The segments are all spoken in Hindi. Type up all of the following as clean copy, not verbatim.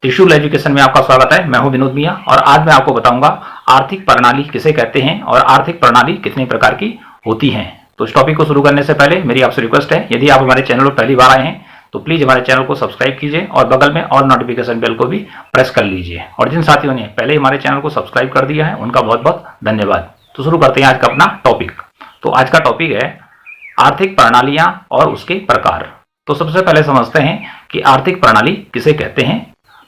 त्रिशूल एजुकेशन में आपका स्वागत है। मैं हूं विनोद मिया और आज मैं आपको बताऊंगा आर्थिक प्रणाली किसे कहते हैं और आर्थिक प्रणाली कितने प्रकार की होती हैं। तो इस टॉपिक को शुरू करने से पहले मेरी आपसे रिक्वेस्ट है, यदि आप हमारे चैनल पर पहली बार आए हैं तो प्लीज हमारे चैनल को सब्सक्राइब कीजिए और बगल में ऑल नोटिफिकेशन बेल को भी प्रेस कर लीजिए। और जिन साथियों ने पहले हमारे चैनल को सब्सक्राइब कर दिया है उनका बहुत बहुत धन्यवाद। तो शुरू करते हैं आज का अपना टॉपिक। तो आज का टॉपिक है आर्थिक प्रणालियां और उसके प्रकार। तो सबसे पहले समझते हैं कि आर्थिक प्रणाली किसे कहते हैं।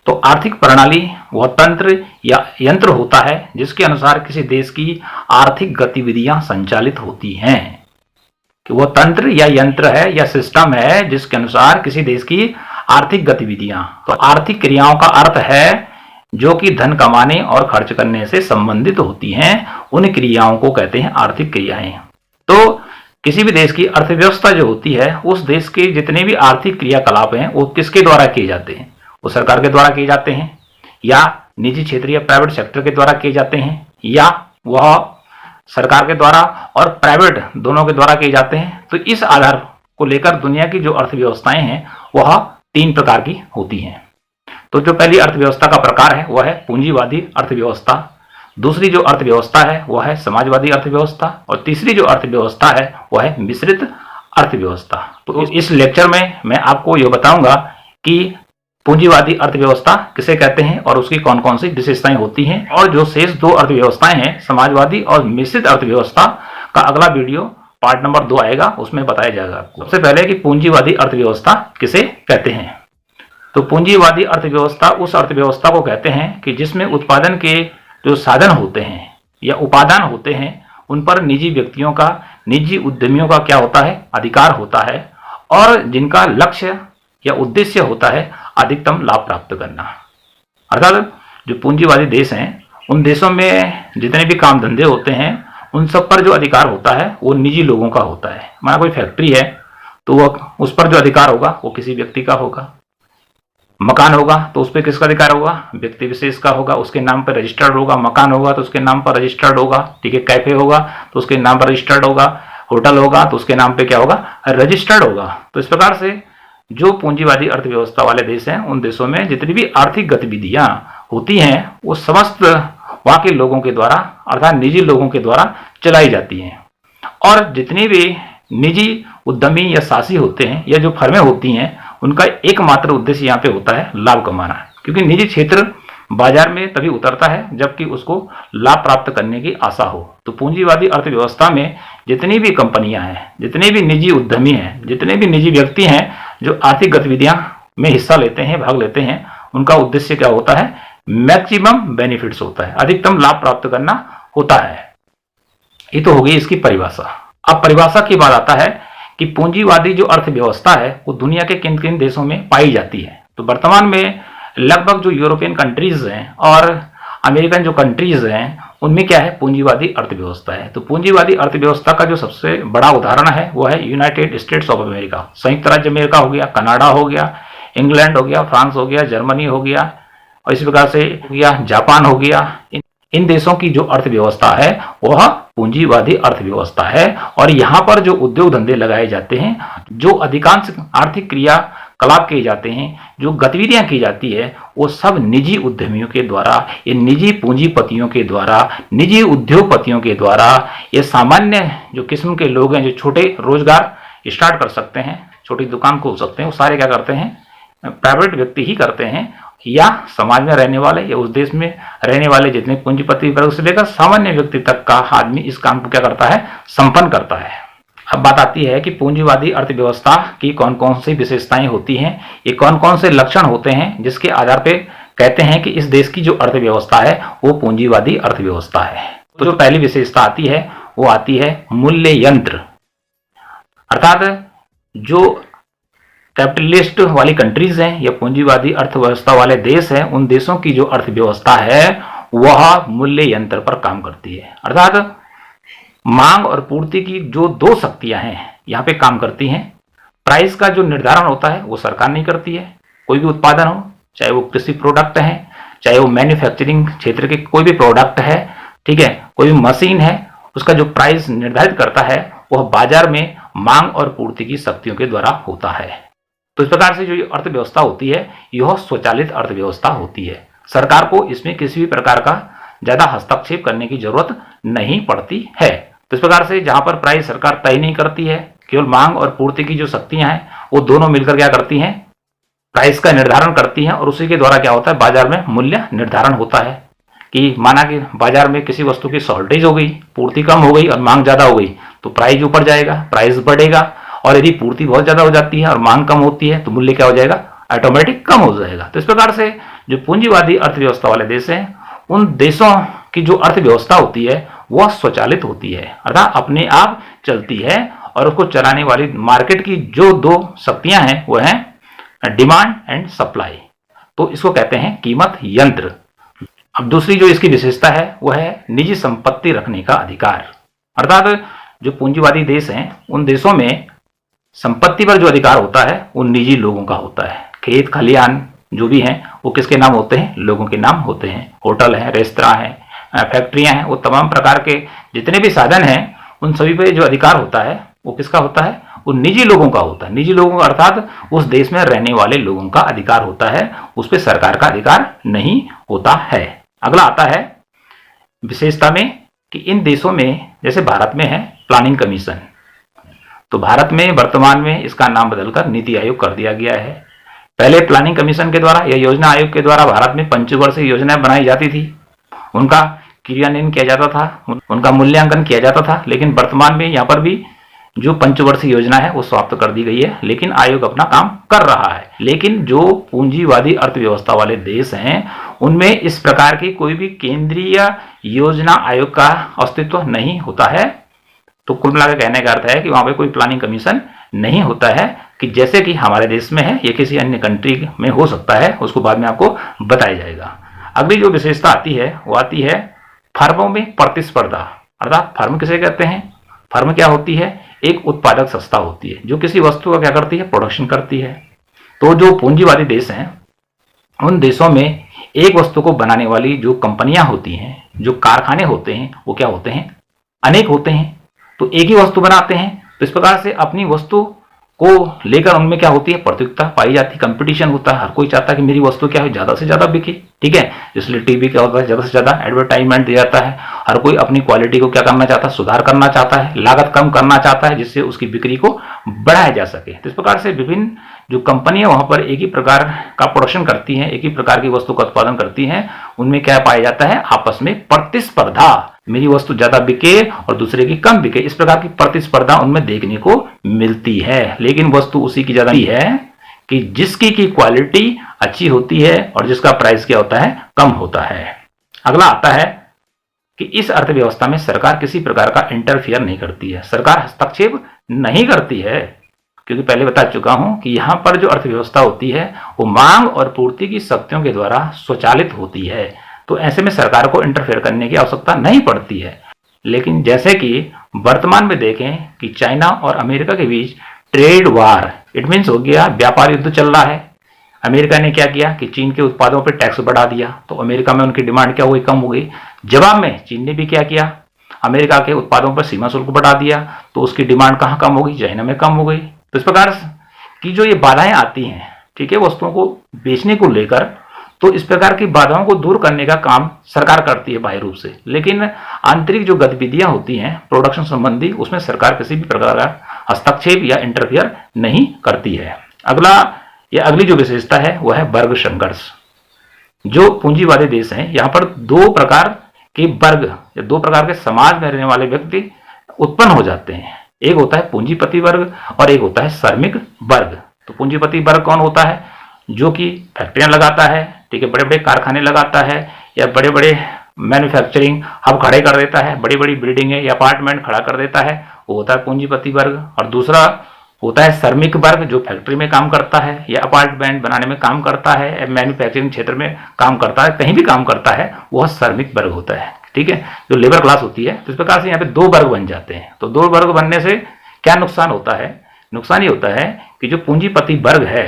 तो आर्थिक प्रणाली वह तंत्र या यंत्र होता है जिसके अनुसार किसी देश की आर्थिक गतिविधियां संचालित होती हैं। कि वह तंत्र या यंत्र है या सिस्टम है जिसके अनुसार किसी देश की आर्थिक गतिविधियां, तो आर्थिक क्रियाओं का अर्थ है जो कि धन कमाने और खर्च करने से संबंधित होती हैं, उन क्रियाओं को कहते हैं आर्थिक क्रियाएं। तो किसी भी देश की अर्थव्यवस्था जो होती है, उस देश के जितने भी आर्थिक क्रियाकलाप हैं वो किसके द्वारा किए जाते हैं? वो सरकार के द्वारा किए जाते हैं या निजी क्षेत्र या प्राइवेट सेक्टर के द्वारा किए जाते हैं या वह सरकार के द्वारा और प्राइवेट दोनों के द्वारा किए जाते हैं। तो इस आधार को लेकर दुनिया की जो अर्थव्यवस्थाएं हैं वह 3 प्रकार की होती हैं। तो जो पहली अर्थव्यवस्था का प्रकार है वह है पूंजीवादी अर्थव्यवस्था, दूसरी जो अर्थव्यवस्था है वह है समाजवादी अर्थव्यवस्था और तीसरी जो अर्थव्यवस्था है वह है मिश्रित अर्थव्यवस्था। तो इस लेक्चर में मैं आपको यह बताऊंगा कि पूंजीवादी अर्थव्यवस्था किसे कहते हैं और उसकी कौन कौन सी विशेषताएं होती हैं, और जो शेष 2 अर्थव्यवस्थाएं हैं समाजवादी और मिश्रित अर्थव्यवस्था का अगला वीडियो पार्ट नंबर 2 आएगा, उसमें बताया जाएगा आपको। सबसे पहले कि पूंजीवादी अर्थव्यवस्था किसे कहते हैं। तो पूंजीवादी अर्थव्यवस्था उस अर्थव्यवस्था को कहते हैं कि जिसमें उत्पादन के जो साधन होते हैं या उपादान होते हैं उन पर निजी व्यक्तियों का, निजी उद्यमियों का क्या होता है, अधिकार होता है, और जिनका लक्ष्य या उद्देश्य होता है अधिकतम लाभ प्राप्त करना। अर्थात जो पूंजीवादी देश हैं उन देशों में जितने भी काम धंधे होते हैं उन सब पर जो अधिकार होता है वो निजी लोगों का होता है। माना कोई फैक्ट्री है तो वह उस पर जो अधिकार होगा वो किसी व्यक्ति का होगा। मकान होगा तो उस पर किसका अधिकार होगा, व्यक्ति विशेष का होगा, उसके नाम पर रजिस्टर्ड होगा। मकान होगा तो उसके नाम पर रजिस्टर्ड होगा, ठीक है। कैफे होगा तो उसके नाम पर रजिस्टर्ड होगा, होटल होगा तो उसके नाम पे क्या होगा, रजिस्टर्ड होगा। तो इस प्रकार से जो पूंजीवादी अर्थव्यवस्था वाले देश हैं उन देशों में जितनी भी आर्थिक गतिविधियां होती हैं वो समस्त वहां के लोगों के द्वारा अर्थात निजी लोगों के द्वारा चलाई जाती हैं। और जितने भी निजी उद्यमी या साहसी होते हैं या जो फर्में होती हैं उनका एकमात्र उद्देश्य यहाँ पे होता है लाभ कमाना, क्योंकि निजी क्षेत्र बाजार में तभी उतरता है जबकि उसको लाभ प्राप्त करने की आशा हो। तो पूंजीवादी अर्थव्यवस्था में जितनी भी कंपनियां हैं, जितने भी निजी उद्यमी हैं, जितने भी निजी व्यक्ति हैं जो आर्थिक गतिविधियां में हिस्सा लेते हैं, भाग लेते हैं, उनका उद्देश्य क्या होता है, मैक्सिमम बेनिफिट्स होता है, अधिकतम लाभ प्राप्त करना होता है। ये तो हो गई इसकी परिभाषा। अब परिभाषा की बात आता है कि पूंजीवादी जो अर्थव्यवस्था है वो दुनिया के किन किन देशों में पाई जाती है। तो वर्तमान में लगभग जो यूरोपियन कंट्रीज हैं और अमेरिकन जो कंट्रीज हैं उनमें क्या है, पूंजीवादी अर्थव्यवस्था है। तो पूंजीवादी अर्थव्यवस्था का जो सबसे बड़ा उदाहरण है वो है यूनाइटेड स्टेट्स ऑफ अमेरिका, संयुक्त राज्य अमेरिका हो गया, कनाडा हो गया, इंग्लैंड हो गया, फ्रांस हो गया, जर्मनी हो गया, और इसी प्रकार से हो गया जापान हो गया। इन देशों की जो अर्थव्यवस्था है वह पूंजीवादी अर्थव्यवस्था है, और यहाँ पर जो उद्योग धंधे लगाए जाते हैं, जो अधिकांश आर्थिक क्रियाकलाप किए जाते हैं, जो गतिविधियां की जाती है, वो सब निजी उद्यमियों के द्वारा, ये निजी पूंजीपतियों के द्वारा, निजी उद्योगपतियों के द्वारा, ये सामान्य जो किस्म के लोग हैं जो छोटे रोजगार स्टार्ट कर सकते हैं, छोटी दुकान खोल सकते हैं, वो सारे क्या करते हैं, प्राइवेट व्यक्ति ही करते हैं, या समाज में रहने वाले या उस देश में रहने वाले जितने पूंजीपति वर्ग से लेकर सामान्य व्यक्ति तक का आदमी इस काम को क्या करता है, संपन्न करता है। अब बात आती है कि पूंजीवादी अर्थव्यवस्था की कौन कौन सी विशेषताएं होती हैं, ये कौन कौन से लक्षण होते हैं जिसके आधार पे कहते हैं कि इस देश की जो अर्थव्यवस्था है वो पूंजीवादी अर्थव्यवस्था है। तो जो पहली विशेषता आती है वो आती है मूल्य यंत्र। अर्थात जो कैपिटलिस्ट वाली कंट्रीज हैं या पूंजीवादी अर्थव्यवस्था वाले देश हैं उन देशों की जो अर्थव्यवस्था है वह मूल्य यंत्र पर काम करती है। अर्थात मांग और पूर्ति की जो 2 शक्तियां हैं यहाँ पे काम करती हैं। प्राइस का जो निर्धारण होता है वो सरकार नहीं करती है। कोई भी उत्पादन हो, चाहे वो कृषि प्रोडक्ट है, चाहे वो मैन्युफैक्चरिंग क्षेत्र के कोई भी प्रोडक्ट है, ठीक है, कोई भी मशीन है, उसका जो प्राइस निर्धारित करता है वह बाजार में मांग और पूर्ति की शक्तियों के द्वारा होता है। तो इस प्रकार से जो अर्थव्यवस्था होती है यह स्वचालित अर्थव्यवस्था होती है। सरकार को इसमें किसी भी प्रकार का ज्यादा हस्तक्षेप करने की जरूरत नहीं पड़ती है। तो इस प्रकार से जहां पर प्राइस सरकार तय नहीं करती है, केवल मांग और पूर्ति की जो शक्तियां हैं वो दोनों मिलकर क्या करती हैं, प्राइस का निर्धारण करती हैं। और उसी के द्वारा क्या होता है, बाजार में मूल्य निर्धारण होता है। कि माना कि बाजार में किसी वस्तु की शॉर्टेज हो गई, पूर्ति कम हो गई और मांग ज्यादा हो गई, तो प्राइस ऊपर जाएगा, प्राइस बढ़ेगा। और यदि पूर्ति बहुत ज्यादा हो जाती है और मांग कम होती है तो मूल्य क्या हो जाएगा, ऑटोमेटिक कम हो जाएगा। तो इस प्रकार से जो पूंजीवादी अर्थव्यवस्था वाले देश हैं, उन देशों की जो अर्थव्यवस्था होती है वह स्वचालित होती है, अर्थात अपने आप चलती है। और उसको चलाने वाली मार्केट की जो दो शक्तियां हैं वह है डिमांड एंड सप्लाई। तो इसको कहते हैं कीमत यंत्र। अब दूसरी जो इसकी विशेषता है वह है निजी संपत्ति रखने का अधिकार। अर्थात जो पूंजीवादी देश हैं उन देशों में संपत्ति पर जो अधिकार होता है वो निजी लोगों का होता है। खेत खलिहान जो भी हैं वो किसके नाम होते हैं, लोगों के नाम होते हैं। होटल है, रेस्तरां है, फैक्ट्रियां हैं, वो तमाम प्रकार के जितने भी साधन हैं उन सभी पे जो अधिकार होता है वो किसका होता है, वो निजी लोगों का होता है। निजी लोगों का अर्थात उस देश में रहने वाले लोगों का अधिकार होता है, उस पर सरकार का अधिकार नहीं होता है। अगला आता है विशेषता में कि इन देशों में जैसे भारत में है प्लानिंग कमीशन, तो भारत में वर्तमान में इसका नाम बदलकर नीति आयोग कर दिया गया है। पहले प्लानिंग कमीशन के द्वारा या योजना आयोग के द्वारा भारत में पंचवर्षीय योजनाएं बनाई जाती थी, उनका क्रियान्वयन किया जाता था, उनका मूल्यांकन किया जाता था। लेकिन वर्तमान में यहाँ पर भी जो पंचवर्षीय योजना है वो समाप्त कर दी गई है, लेकिन आयोग अपना काम कर रहा है। लेकिन जो पूंजीवादी अर्थव्यवस्था वाले देश हैं उनमें इस प्रकार की कोई भी केंद्रीय योजना आयोग का अस्तित्व नहीं होता है। तो कुल मिलाकर कहने का अर्थ है कि वहां पे कोई प्लानिंग कमीशन नहीं होता है, कि जैसे कि हमारे देश में है या किसी अन्य कंट्री में हो सकता है, उसको बाद में आपको बताया जाएगा। अगली जो विशेषता आती है वो आती है फर्मों में प्रतिस्पर्धा। अर्थात फर्म किसे कहते हैं, फर्म क्या होती है, एक उत्पादक संस्था होती है जो किसी वस्तु का क्या करती है, प्रोडक्शन करती है। तो जो पूंजीवादी देश हैं उन देशों में एक वस्तु को बनाने वाली जो कंपनियां होती हैं, जो कारखाने होते हैं, वो क्या होते हैं, अनेक होते हैं। तो एक ही वस्तु बनाते हैं, तो इस प्रकार से अपनी वस्तु को लेकर उनमें क्या होती है, प्रतियोगिता पाई जाती है, कंपटीशन होता है। हर कोई चाहता है कि मेरी वस्तु क्या है, ज्यादा से ज्यादा बिके। ठीक है, इसलिए टीवी क्या होता है, ज्यादा से ज्यादा एडवर्टाइजमेंट दिया जाता है। हर कोई अपनी क्वालिटी को क्या करना चाहता है, सुधार करना चाहता है, लागत कम करना चाहता है, जिससे उसकी बिक्री को बढ़ाया जा सके। तो इस प्रकार से विभिन्न जो कंपनियां वहां पर एक ही प्रकार का प्रोडक्शन करती हैं, एक ही प्रकार की वस्तु का उत्पादन करती हैं, उनमें क्या पाया जाता है, आपस में प्रतिस्पर्धा। मेरी वस्तु ज्यादा बिके और दूसरे की कम बिके, इस प्रकार की प्रतिस्पर्धा उनमें देखने को मिलती है। लेकिन वस्तु उसी की ज्यादा है कि जिसकी की क्वालिटी अच्छी होती है और जिसका प्राइस क्या होता है, कम होता है। अगला आता है कि इस अर्थव्यवस्था में सरकार किसी प्रकार का इंटरफियर नहीं करती है, सरकार हस्तक्षेप नहीं करती है, क्योंकि पहले बता चुका हूं कि यहां पर जो अर्थव्यवस्था होती है वो मांग और पूर्ति की शक्तियों के द्वारा स्वचालित होती है। तो ऐसे में सरकार को इंटरफेयर करने की आवश्यकता नहीं पड़ती है। लेकिन जैसे कि वर्तमान में देखें कि चाइना और अमेरिका के बीच ट्रेड वार, इट मीन्स हो गया व्यापार युद्ध चल रहा है। अमेरिका ने क्या किया कि चीन के उत्पादों पर टैक्स बढ़ा दिया, तो अमेरिका में उनकी डिमांड क्या हुई, कम हो गई। जवाब में चीन ने भी क्या किया, अमेरिका के उत्पादों पर सीमा शुल्क बढ़ा दिया, तो उसकी डिमांड कहाँ कम हो गई, चाइना में कम हो गई। तो इस प्रकार की जो ये बाधाएं आती हैं, ठीक है, वस्तुओं को बेचने को लेकर, तो इस प्रकार की बाधाओं को दूर करने का काम सरकार करती है बाह्य रूप से। लेकिन आंतरिक जो गतिविधियां होती हैं प्रोडक्शन संबंधी, उसमें सरकार किसी भी प्रकार का हस्तक्षेप या इंटरफियर नहीं करती है। अगली जो विशेषता है वह है वर्ग संघर्ष। जो पूंजीवादी देश हैं यहाँ पर दो प्रकार के वर्ग या दो प्रकार के समाज में रहने वाले व्यक्ति उत्पन्न हो जाते हैं। एक होता है पूंजीपति वर्ग और एक होता है श्रमिक वर्ग। तो पूंजीपति वर्ग कौन होता है, जो कि फैक्ट्रियां लगाता है, ठीक है, बड़े बड़े कारखाने लगाता है या बड़े बड़े मैन्युफैक्चरिंग हब खड़े कर देता है, बड़ी बड़ी बिल्डिंगें या अपार्टमेंट खड़ा कर देता है, वो होता है पूंजीपति वर्ग। और दूसरा होता है श्रमिक वर्ग, जो फैक्ट्री में काम करता है या अपार्टमेंट बनाने में काम करता है, मैन्युफैक्चरिंग क्षेत्र में काम करता है, कहीं भी काम करता है, वह श्रमिक वर्ग होता है। ठीक है, जो लेबर क्लास होती है। तो इस प्रकार से यहाँ पे दो वर्ग बन जाते हैं। तो दो वर्ग बनने से क्या नुकसान होता है, नुकसान ये होता है कि जो पूंजीपति वर्ग है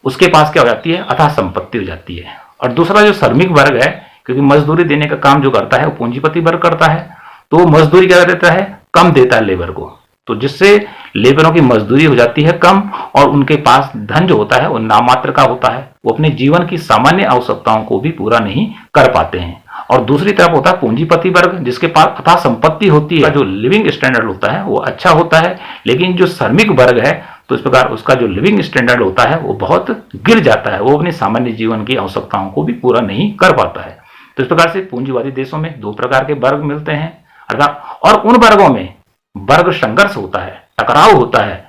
उसके पास क्या हो जाती है, अथाह संपत्ति हो जाती है। और दूसरा जो श्रमिक वर्ग है, क्योंकि मजदूरी देने का काम जो करता है वो पूंजीपति वर्ग करता है, तो वो मजदूरी क्या देता है, कम देता है लेबर को। तो जिससे लेबरों की मजदूरी हो जाती है कम और उनके पास धन जो होता है वो नामात्र का होता है, वो अपने जीवन की सामान्य आवश्यकताओं को भी पूरा नहीं कर पाते हैं। और दूसरी तरफ होता है पूंजीपति वर्ग, जिसके पास अथाह संपत्ति होती है, जो लिविंग स्टैंडर्ड होता है वो अच्छा होता है, लेकिन जो श्रमिक वर्ग है तो इस प्रकार उसका जो लिविंग स्टैंडर्ड होता है वो बहुत गिर जाता है, वो अपने सामान्य जीवन की आवश्यकताओं को भी पूरा नहीं कर पाता है। तो इस प्रकार से पूंजीवादी देशों में दो प्रकार के वर्ग मिलते हैं अर्थात, और उन वर्गों में वर्ग संघर्ष होता है, टकराव होता है।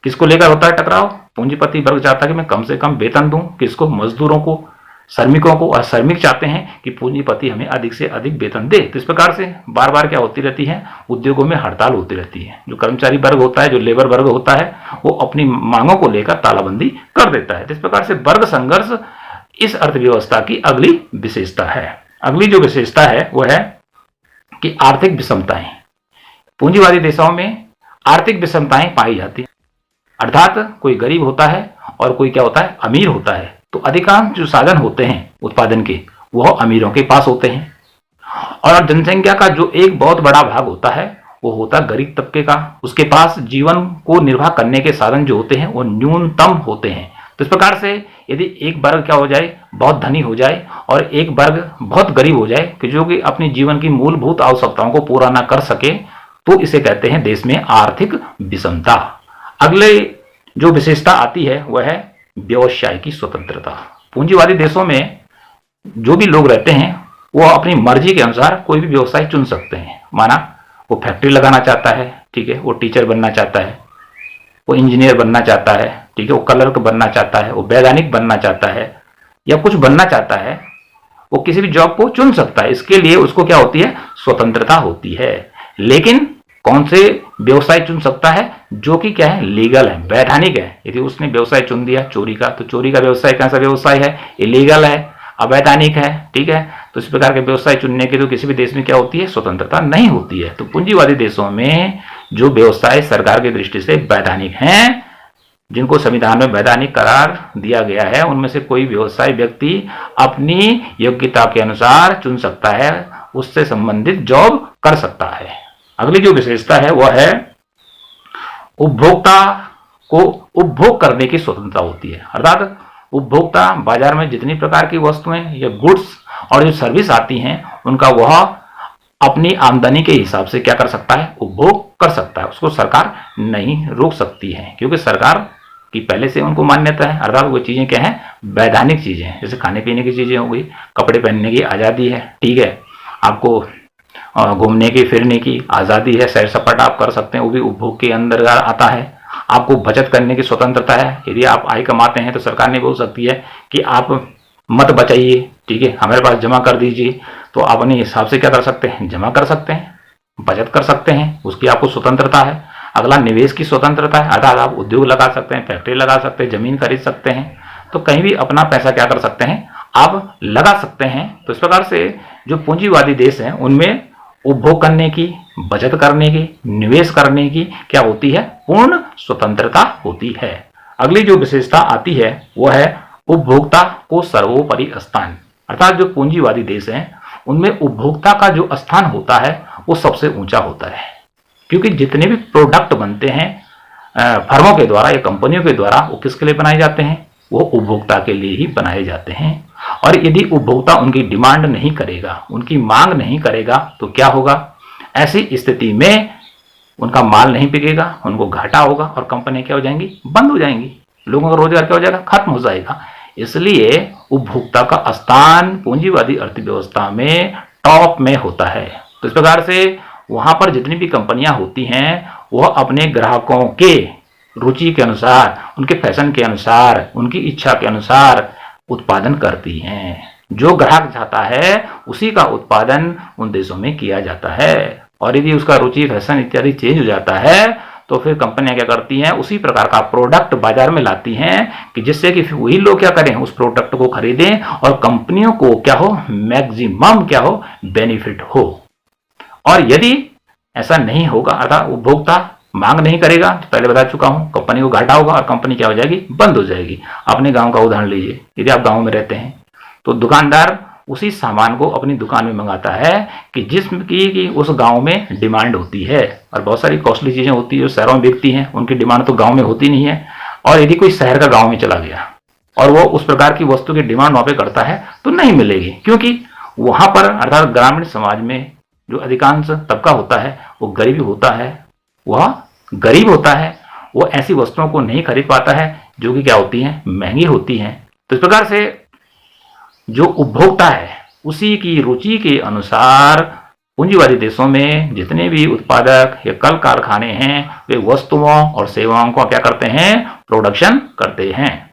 किसको लेकर होता है टकराव? पूंजीपति वर्ग चाहता है कि मैं कम से कम वेतन दूं, किसको? मजदूरों को, श्रमिकों को, और श्रमिक चाहते हैं कि पूंजीपति हमें अधिक से अधिक वेतन दे। तो इस प्रकार से बार बार क्या होती रहती है? उद्योगों में हड़ताल होती रहती है। जो कर्मचारी वर्ग होता है, जो लेबर वर्ग होता है, वो अपनी मांगों को लेकर तालाबंदी कर देता है। तो इस प्रकार से वर्ग संघर्ष इस अर्थव्यवस्था की अगली विशेषता है। अगली जो विशेषता है वह है कि आर्थिक विषमताएं। पूंजीवादी देशों में आर्थिक विषमताएं पाई जाती है, अर्थात कोई गरीब होता है और कोई क्या होता है? अमीर होता है। तो अधिकांश जो साधन होते हैं उत्पादन के वह अमीरों के पास होते हैं, और जनसंख्या का जो एक बहुत बड़ा भाग होता है वो होता है गरीब तबके का। उसके पास जीवन को निर्वाह करने के साधन जो होते हैं वो न्यूनतम होते हैं। तो इस प्रकार से यदि एक वर्ग क्या हो जाए? बहुत धनी हो जाए, और एक वर्ग बहुत गरीब हो जाए कि जो कि अपने जीवन की मूलभूत आवश्यकताओं को पूरा ना कर सके, तो इसे कहते हैं देश में आर्थिक विषमता। अगले जो विशेषता आती है वह है व्यवसाय की स्वतंत्रता। पूंजीवादी देशों में जो भी लोग रहते हैं वो अपनी मर्जी के अनुसार कोई भी व्यवसाय चुन सकते हैं। माना वो फैक्ट्री लगाना चाहता है, ठीक है, वो टीचर बनना चाहता है, वो इंजीनियर बनना चाहता है, ठीक है, वो क्लर्क बनना चाहता है, वो वैज्ञानिक बनना चाहता है, या कुछ बनना चाहता है, वो किसी भी जॉब को चुन सकता है। इसके लिए उसको क्या होती है? स्वतंत्रता होती है। लेकिन कौन से व्यवसाय चुन सकता है? जो कि क्या है? लीगल है, वैधानिक है। यदि उसने व्यवसाय चुन दिया चोरी का, तो चोरी का व्यवसाय कैसा व्यवसाय है? इलीगल है, अवैधानिक है, ठीक है। तो इस प्रकार के व्यवसाय चुनने के तो किसी भी देश में क्या होती है? स्वतंत्रता नहीं होती है। तो पूंजीवादी देशों में जो व्यवसाय सरकार की दृष्टि से वैधानिक हैं, जिनको संविधान में वैधानिक करार दिया गया है, उनमें से कोई व्यवसाय व्यक्ति अपनी योग्यता के अनुसार चुन सकता है, उससे संबंधित जॉब कर सकता है। अगली जो विशेषता है वह है उपभोक्ता को उपभोग करने की स्वतंत्रता होती है। अर्थात उपभोक्ता बाजार में जितनी प्रकार की वस्तुएं या गुड्स और जो सर्विस आती हैं उनका वह अपनी आमदनी के हिसाब से क्या कर सकता है? उपभोग कर सकता है। उसको सरकार नहीं रोक सकती है, क्योंकि सरकार की पहले से उनको मान्यता है। अर्थात वो चीजें क्या है? वैधानिक चीजें हैं, जैसे खाने पीने की चीजें हो गई, कपड़े पहनने की आजादी है, ठीक है, आपको घूमने की फिरने की आज़ादी है, सैर सपाटा आप कर सकते हैं, वो भी उपभोग के अंदर आता है। आपको बचत करने की स्वतंत्रता है। यदि आप आय कमाते हैं तो सरकार ने बोल सकती है कि आप मत बचाइए, ठीक है, हमारे पास जमा कर दीजिए। तो आप अपने हिसाब से क्या कर सकते हैं? जमा कर सकते हैं, बचत कर सकते हैं, उसकी आपको स्वतंत्रता है। अगला निवेश की स्वतंत्रता है, अर्थात आप उद्योग लगा सकते हैं, फैक्ट्री लगा सकते हैं, जमीन खरीद सकते हैं, तो कहीं भी अपना पैसा क्या कर सकते हैं? आप लगा सकते हैं। तो इस प्रकार से जो पूंजीवादी देश हैं उनमें उपभोग करने की, बचत करने की, निवेश करने की क्या होती है? पूर्ण स्वतंत्रता होती है। अगली जो विशेषता आती है वह है उपभोक्ता को सर्वोपरि स्थान। अर्थात जो पूंजीवादी देश हैं उनमें उपभोक्ता का जो स्थान होता है वो सबसे ऊंचा होता है, क्योंकि जितने भी प्रोडक्ट बनते हैं फर्मों के द्वारा या कंपनियों के द्वारा, वो किसके लिए बनाए जाते हैं? वो उपभोक्ता के लिए ही बनाए जाते हैं। और यदि उपभोक्ता उनकी डिमांड नहीं करेगा, उनकी मांग नहीं करेगा, तो क्या होगा? ऐसी स्थिति में उनका माल नहीं बिकेगा, उनको घाटा होगा और कंपनियां क्या हो जाएंगी? बंद हो जाएंगी, लोगों का रोजगार क्या हो जाएगा? खत्म हो जाएगा। इसलिए उपभोक्ता का स्थान पूंजीवादी अर्थव्यवस्था में टॉप में होता है। तो इस प्रकार से वहां पर जितनी भी कंपनियां होती हैं वह अपने ग्राहकों के रुचि के अनुसार, उनके फैशन के अनुसार, उनकी इच्छा के अनुसार उत्पादन करती हैं। जो ग्राहक चाहता है उसी का उत्पादन उन देशों में किया जाता है। और यदि उसका रुचि, फैशन इत्यादि चेंज हो जाता है तो फिर कंपनियां क्या करती हैं? उसी प्रकार का प्रोडक्ट बाजार में लाती हैं कि जिससे कि वही लोग क्या करें? उस प्रोडक्ट को खरीदें और कंपनियों को क्या हो? मैक्सिमम क्या हो? बेनिफिट हो। और यदि ऐसा नहीं होगा, अर्थात उपभोक्ता मांग नहीं करेगा, तो पहले बता चुका हूं कंपनी को घाटा होगा और कंपनी क्या हो जाएगी? बंद हो जाएगी। अपने गांव का उदाहरण लीजिए, यदि आप गांव में रहते हैं तो दुकानदार उसी सामान को अपनी दुकान में मंगाता है कि जिसकी उस गांव में डिमांड होती है। और बहुत सारी कॉस्टली चीजें होती है जो शहरों में बिकती हैं, उनकी डिमांड तो गांव में होती नहीं है। और यदि कोई शहर का गांव में चला गया और वो उस प्रकार की वस्तु की डिमांड वहां पे करता है तो नहीं मिलेगी, क्योंकि वहां पर अर्थात ग्रामीण समाज में जो अधिकांश तबका होता है वो गरीब होता है, वह गरीब होता है, वो ऐसी वस्तुओं को नहीं खरीद पाता है जो कि क्या होती हैं, महंगी होती हैं। तो इस प्रकार से जो उपभोक्ता है उसी की रुचि के अनुसार पूंजीवादी देशों में जितने भी उत्पादक या कल कारखाने हैं वे वस्तुओं और सेवाओं को क्या करते हैं, प्रोडक्शन करते हैं।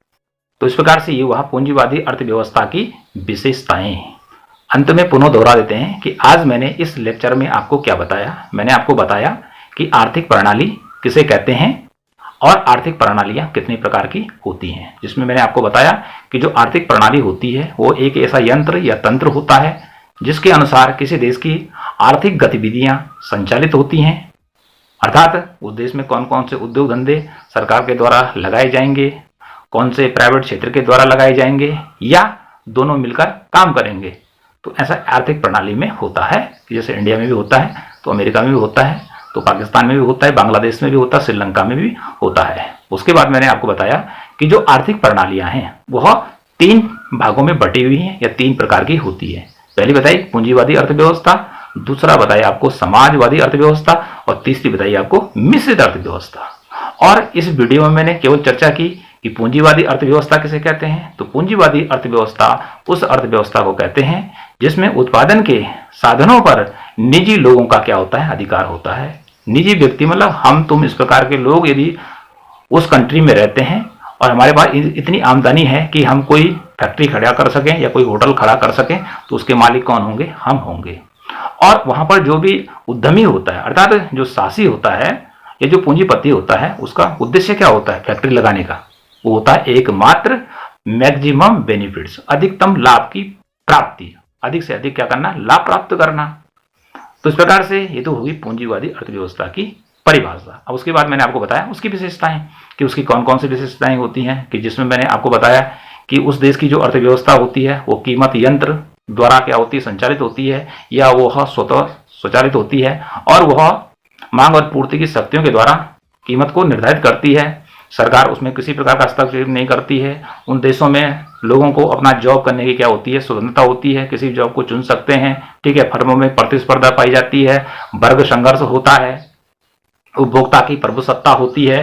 तो इस प्रकार से ये वह पूंजीवादी अर्थव्यवस्था की विशेषताएं। अंत में पुनः दोहरा देते हैं कि आज मैंने इस लेक्चर में आपको क्या बताया। मैंने आपको बताया कि आर्थिक प्रणाली किसे कहते हैं और आर्थिक प्रणालियां कितने प्रकार की होती हैं, जिसमें मैंने आपको बताया कि जो आर्थिक प्रणाली होती है वो एक ऐसा यंत्र या तंत्र होता है जिसके अनुसार किसी देश की आर्थिक गतिविधियां संचालित होती हैं। अर्थात उस देश में कौन कौन से उद्योग धंधे सरकार के द्वारा लगाए जाएंगे, कौन से प्राइवेट क्षेत्र के द्वारा लगाए जाएंगे या दोनों मिलकर काम करेंगे। तो ऐसा आर्थिक प्रणाली में होता है कि जैसे इंडिया में भी होता है, तो अमेरिका में भी होता है, तो पाकिस्तान में भी होता है, बांग्लादेश में भी होता है, श्रीलंका में भी होता है। उसके बाद मैंने आपको बताया कि जो आर्थिक प्रणालियां हैं वह 3 भागों में बटी हुई हैं या 3 प्रकार की होती है। पहली बताई पूंजीवादी अर्थव्यवस्था, दूसरा बताया आपको समाजवादी अर्थव्यवस्था और तीसरी बताई आपको मिश्रित अर्थव्यवस्था। और इस वीडियो में मैंने केवल चर्चा की कि पूंजीवादी अर्थव्यवस्था किसे कहते हैं। तो पूंजीवादी अर्थव्यवस्था उस अर्थव्यवस्था को कहते हैं जिसमें उत्पादन के साधनों पर निजी लोगों का क्या होता है, अधिकार होता है। निजी व्यक्ति मतलब हम तुम इस प्रकार के लोग यदि उस कंट्री में रहते हैं और हमारे पास इतनी आमदनी है कि हम कोई फैक्ट्री खड़ा कर सकें या कोई होटल खड़ा कर सकें, तो उसके मालिक कौन होंगे, हम होंगे। और वहां पर जो भी उद्यमी होता है अर्थात जो साहसी होता है या जो पूंजीपति होता है उसका उद्देश्य क्या होता है फैक्ट्री लगाने का, वो होता है एकमात्र मैक्सिमम बेनिफिट्स, अधिकतम लाभ की प्राप्ति, अधिक से अधिक क्या करना, लाभ प्राप्त करना। तो इस प्रकार से ये तो होगी पूंजीवादी अर्थव्यवस्था की परिभाषा। अब उसके बाद मैंने आपको बताया उसकी विशेषताएं कि उसकी कौन कौन सी विशेषताएं होती हैं, कि जिसमें मैंने आपको बताया कि उस देश की जो अर्थव्यवस्था होती है वो कीमत यंत्र द्वारा क्या होती है, संचालित होती है या वह स्वतः स्वचालित होती है और वह मांग और पूर्ति की शक्तियों के द्वारा कीमत को निर्धारित करती है। सरकार उसमें किसी प्रकार का हस्तक्षेप नहीं करती है। उन देशों में लोगों को अपना जॉब करने की क्या होती है, स्वतंत्रता होती है, किसी जॉब को चुन सकते हैं, ठीक है। फर्मों में प्रतिस्पर्धा पाई जाती है, वर्ग संघर्ष होता है, उपभोक्ता की प्रभुसत्ता होती है।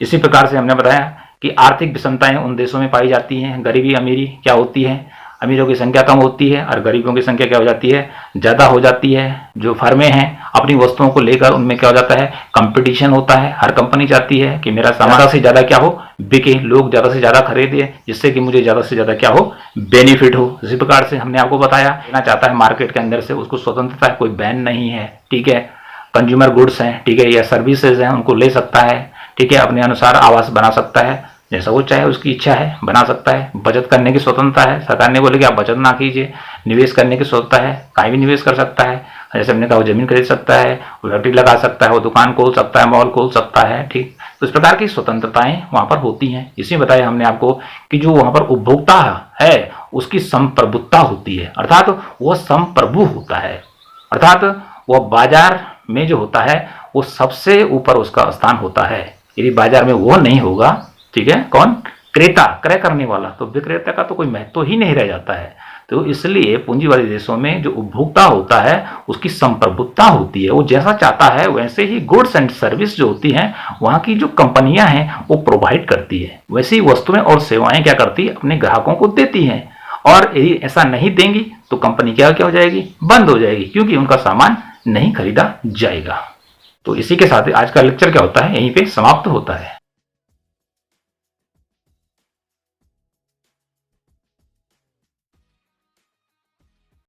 इसी प्रकार से हमने बताया कि आर्थिक विषमताएं उन देशों में पाई जाती हैं, गरीबी अमीरी क्या होती है, अमीरों की संख्या कम होती है और गरीबों की संख्या क्या हो जाती है, ज़्यादा हो जाती है। जो फर्में हैं अपनी वस्तुओं को लेकर उनमें क्या हो जाता है, कंपटीशन होता है। हर कंपनी चाहती है कि मेरा सामान ज़्यादा से ज़्यादा क्या हो, बिके, लोग ज़्यादा से ज़्यादा खरीदे, जिससे कि मुझे ज़्यादा से ज़्यादा क्या हो, बेनिफिट हो। इसी प्रकार से हमने आपको बताया लेना चाहता है मार्केट के अंदर से, उसको स्वतंत्रता है, कोई बैन नहीं है, ठीक है। कंज्यूमर गुड्स हैं, ठीक है, या सर्विसेज हैं, उनको ले सकता है, ठीक है, अपने अनुसार आवास बना सकता है, जैसा वो चाहे उसकी इच्छा है बना सकता है। बचत करने की स्वतंत्रता है, सरकार ने बोले कि आप बचत ना कीजिए। निवेश करने की स्वतंत्रता है, कहीं भी निवेश कर सकता है, जैसे हमने कहा वो जमीन खरीद सकता है, वो फैक्ट्री लगा सकता है, वो दुकान खोल सकता है, मॉल खोल सकता है, ठीक। तो इस प्रकार की स्वतंत्रताएं वहां पर होती हैं। इसमें बताया हमने आपको कि जो वहां पर उपभोक्ता है उसकी संप्रभुता होती है, अर्थात वह संप्रभु होता है, अर्थात वह बाजार में जो होता है वो सबसे ऊपर उसका स्थान होता है। यदि बाजार में वो नहीं होगा, ठीक है, कौन, क्रेता, क्रय करने वाला, तो विक्रेता का तो कोई महत्व ही नहीं रह जाता है। तो इसलिए पूंजीवादी देशों में जो उपभोक्ता होता है उसकी संप्रभुता होती है, वो जैसा चाहता है वैसे ही गुड्स एंड सर्विस जो होती हैं वहां की जो कंपनियां हैं वो प्रोवाइड करती है, वैसी वस्तुएं और सेवाएं क्या करती है, अपने ग्राहकों को देती हैं। और यदि ऐसा नहीं देंगी तो कंपनी क्या क्या हो जाएगी, बंद हो जाएगी, क्योंकि उनका सामान नहीं खरीदा जाएगा। तो इसी के साथ आज का लेक्चर क्या होता है, यहीं पे समाप्त होता है।